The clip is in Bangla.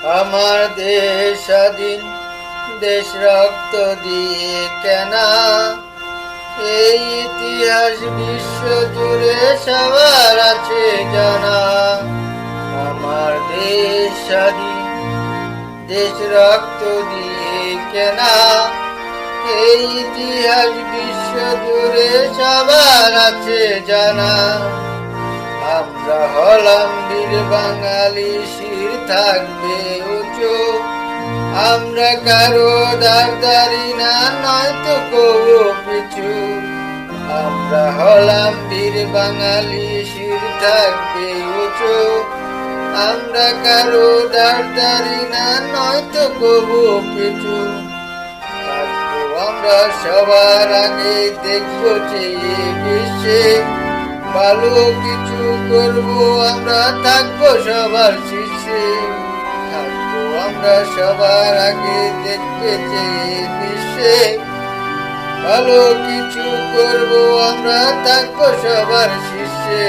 আমার দেশ স্বাধীন, দেশ রক্ত দিয়ে কেনা, এই ইতিহাস বিশ্ব জুড়ে সবার আছে জানা। আমার দেশ স্বাধীন, দেশ রক্ত দিয়ে কেনা, এই ইতিহাস বিশ্ব জুড়ে সবার আছে জানা। আমরা হলাম বীর বাঙালি, শির থাকবে উঁচু, আমরা কারো দারদারি না, নয়তো কবু পিছু। আমরা হলাম বীর বাঙালি, শির থাকবে উঁচু, আমরা কারো দারদারি না, নয়তো কবু পিছু। থাকবো আমরা সবার আগে, দেখবো চেয়ে বিশ্বে, ভালো কিছু করবো আমরা, থাকবো সবার শীর্ষে। থাকবো আমরা সবার আগে, দেখতে চেয়ে বিশ্বে, ভালো কিছু করবো আমরা, থাকবো সবার শীর্ষে।